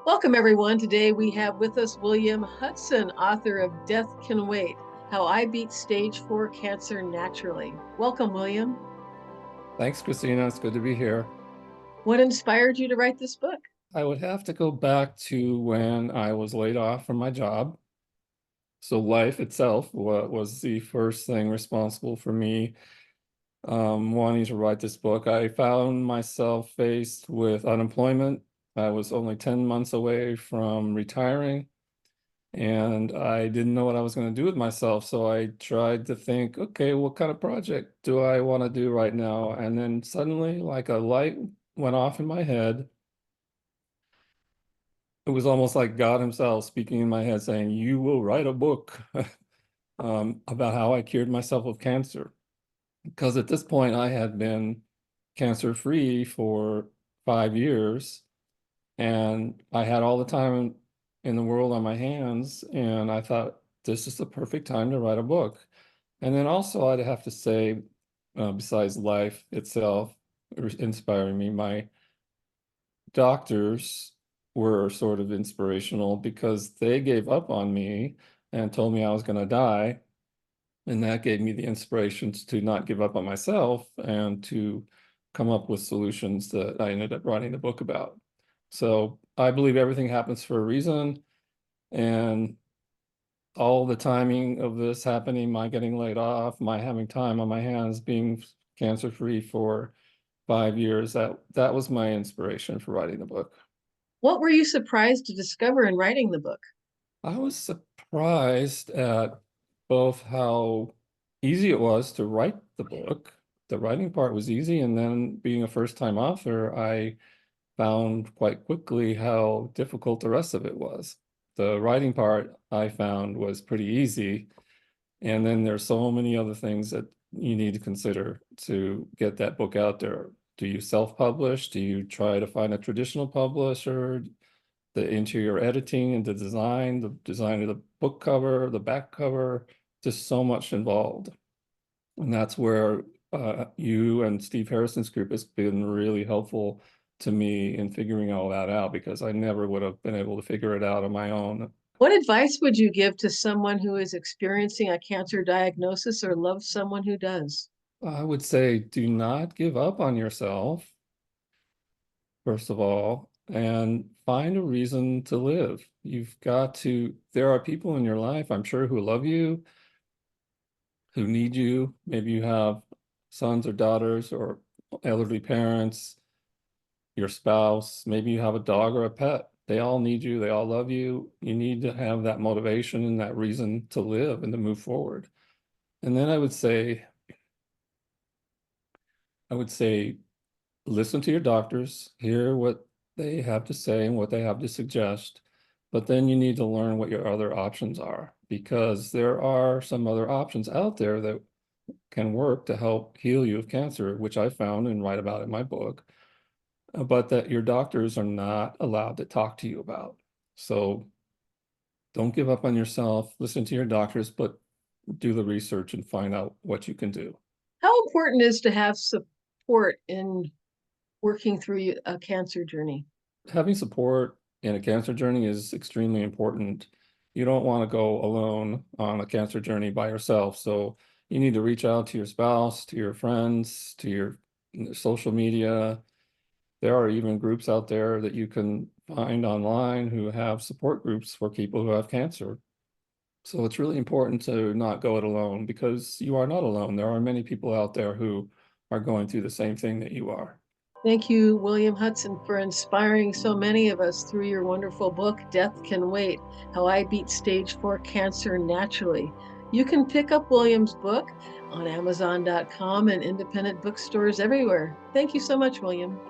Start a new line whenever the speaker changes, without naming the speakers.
Welcome, everyone. Today we have with us William Hudson, author of Death Can Wait, How I Beat Stage 4 Cancer Naturally. Welcome, William.
Thanks, Christina. It's good to be here.
What inspired you to write this book?
I would have to go back to when I was laid off from my job. So life itself was the first thing responsible for me wanting to write this book. I found myself faced with unemployment. I was only 10 months away from retiring, and I didn't know what I was going to do with myself. So I tried to think, okay, what kind of project do I want to do right now? And then suddenly, like a light went off in my head. It was almost like God himself speaking in my head saying, you will write a book about how I cured myself of cancer. Because at this point, I had been cancer free for 5 years, and I had all the time in the world on my hands. And I thought, this is the perfect time to write a book. And then also, I'd have to say, besides life itself inspiring me, my doctors were sort of inspirational because they gave up on me and told me I was going to die. And that gave me the inspirations to not give up on myself and to come up with solutions that I ended up writing the book about. So I believe everything happens for a reason. And all the timing of this happening, my getting laid off, my having time on my hands, being cancer free for 5 years, that was my inspiration for writing the book.
What were you surprised to discover in writing the book?
I was surprised at both how easy it was to write the book. The writing part was easy, and then being a first-time author, I found quite quickly how difficult the rest of it was. The writing part I found was pretty easy, and then there's so many other things that you need to consider to get that book out there. Do you self-publish? Do you try to find a traditional publisher? The interior editing and the design of the book cover, the back cover, just so much involved. And that's where you and Steve Harrison's group has been really helpful to me in figuring all that out, because I never would have been able to figure it out on my own.
What advice would you give to someone who is experiencing a cancer diagnosis or loves someone who does?
I would say do not give up on yourself, first of all, and find a reason to live. You've got to, there are people in your life, I'm sure, who love you, who need you. Maybe you have sons or daughters or elderly parents, your spouse, maybe you have a dog or a pet. They all need you, they all love you. You need to have that motivation and that reason to live and to move forward. And then I would say listen to your doctors, hear what they have to say and what they have to suggest. But then you need to learn what your other options are, because there are some other options out there that can work to help heal you of cancer, which I found and write about in my book, but that your doctors are not allowed to talk to you about. So don't give up on yourself, listen to your doctors, but do the research and find out what you can do.
How important is to have support in working through a cancer journey?
Having support in a cancer journey is extremely important. You don't want to go alone on a cancer journey by yourself. So you need to reach out to your spouse, to your friends, to your social media. There are even groups out there that you can find online who have support groups for people who have cancer. So it's really important to not go it alone, because you are not alone. There are many people out there who are going through the same thing that you are.
Thank you, William Hudson, for inspiring so many of us through your wonderful book, Death Can Wait, How I Beat Stage 4 Cancer Naturally. You can pick up William's book on Amazon.com and independent bookstores everywhere. Thank you so much, William.